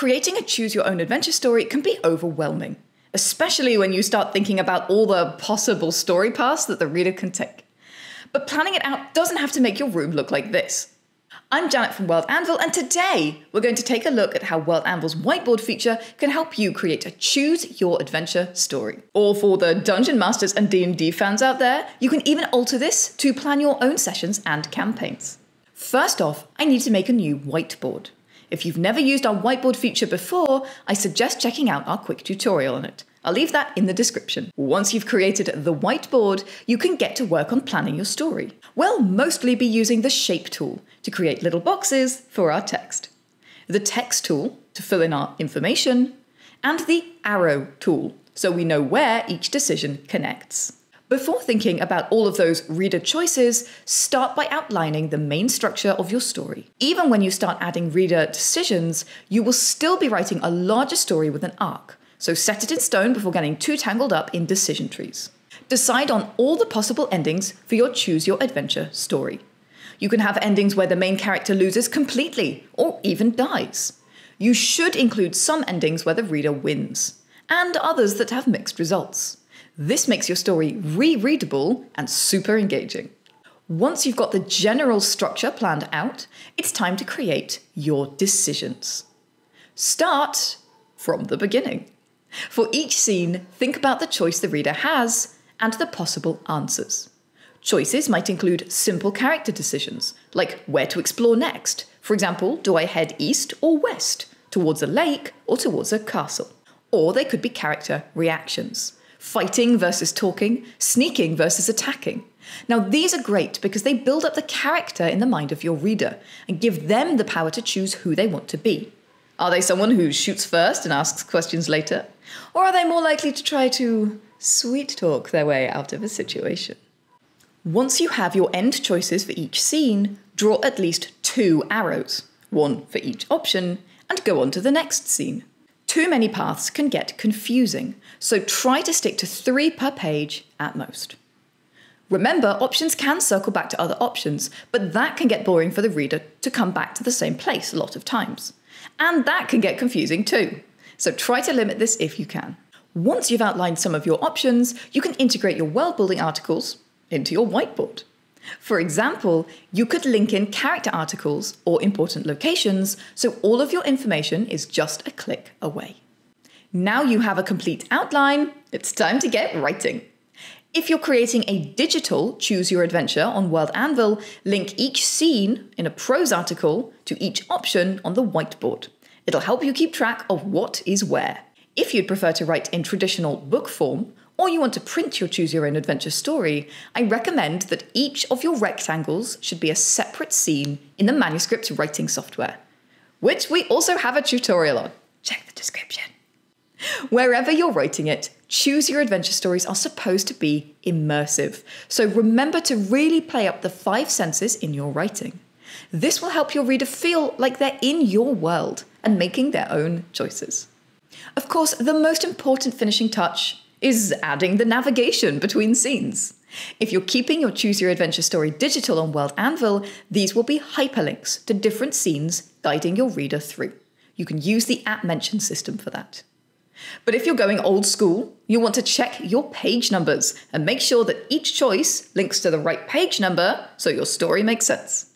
Creating a choose-your-own-adventure story can be overwhelming, especially when you start thinking about all the possible story paths that the reader can take. But planning it out doesn't have to make your room look like this. I'm Janet from World Anvil, and today we're going to take a look at how World Anvil's whiteboard feature can help you create a choose-your-adventure story. Or for the Dungeon Masters and D&D fans out there, you can even alter this to plan your own sessions and campaigns. First off, I need to make a new whiteboard. If you've never used our whiteboard feature before, I suggest checking out our quick tutorial on it. I'll leave that in the description. Once you've created the whiteboard, you can get to work on planning your story. We'll mostly be using the shape tool to create little boxes for our text, the text tool to fill in our information, and the arrow tool so we know where each decision connects. Before thinking about all of those reader choices, start by outlining the main structure of your story. Even when you start adding reader decisions, you will still be writing a larger story with an arc, so set it in stone before getting too tangled up in decision trees. Decide on all the possible endings for your choose-your-adventure story. You can have endings where the main character loses completely, or even dies. You should include some endings where the reader wins, and others that have mixed results. This makes your story rereadable and super engaging. Once you've got the general structure planned out, it's time to create your decisions. Start from the beginning. For each scene, think about the choice the reader has and the possible answers. Choices might include simple character decisions, like where to explore next. For example, do I head east or west, towards a lake or towards a castle? Or they could be character reactions. Fighting versus talking, sneaking versus attacking. Now, these are great because they build up the character in the mind of your reader and give them the power to choose who they want to be. Are they someone who shoots first and asks questions later? Or are they more likely to try to sweet talk their way out of a situation? Once you have your end choices for each scene, draw at least 2 arrows, one for each option, and go on to the next scene. Too many paths can get confusing, so try to stick to 3 per page at most. Remember, options can circle back to other options, but that can get boring for the reader to come back to the same place a lot of times. And that can get confusing too. So try to limit this if you can. Once you've outlined some of your options, you can integrate your world-building articles into your whiteboard. For example, you could link in character articles or important locations, so all of your information is just a click away. Now you have a complete outline, it's time to get writing. If you're creating a digital Choose Your Adventure on World Anvil, link each scene in a prose article to each option on the whiteboard. It'll help you keep track of what is where. If you'd prefer to write in traditional book form, or you want to print your Choose Your Own Adventure story, I recommend that each of your rectangles should be a separate scene in the manuscript writing software, which we also have a tutorial on. Check the description. Wherever you're writing it, Choose Your Adventure stories are supposed to be immersive, so remember to really play up the 5 senses in your writing. This will help your reader feel like they're in your world and making their own choices. Of course, the most important finishing touch is adding the navigation between scenes. If you're keeping your Choose Your Adventure story digital on World Anvil, these will be hyperlinks to different scenes guiding your reader through. You can use the app mention system for that. But if you're going old school, you'll want to check your page numbers and make sure that each choice links to the right page number so your story makes sense.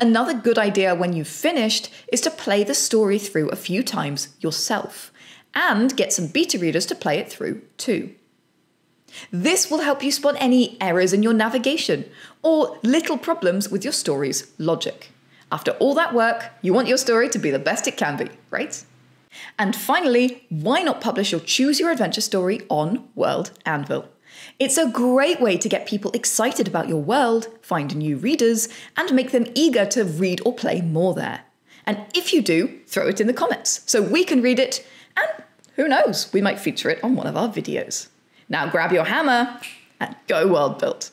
Another good idea when you've finished is to play the story through a few times yourself, and get some beta readers to play it through too. This will help you spot any errors in your navigation or little problems with your story's logic. After all that work, you want your story to be the best it can be, right? And finally, why not publish your Choose Your Adventure story on World Anvil? It's a great way to get people excited about your world, find new readers, and make them eager to read or play more there. And if you do, throw it in the comments so we can read it, and who knows, we might feature it on one of our videos. Now grab your hammer and go world build.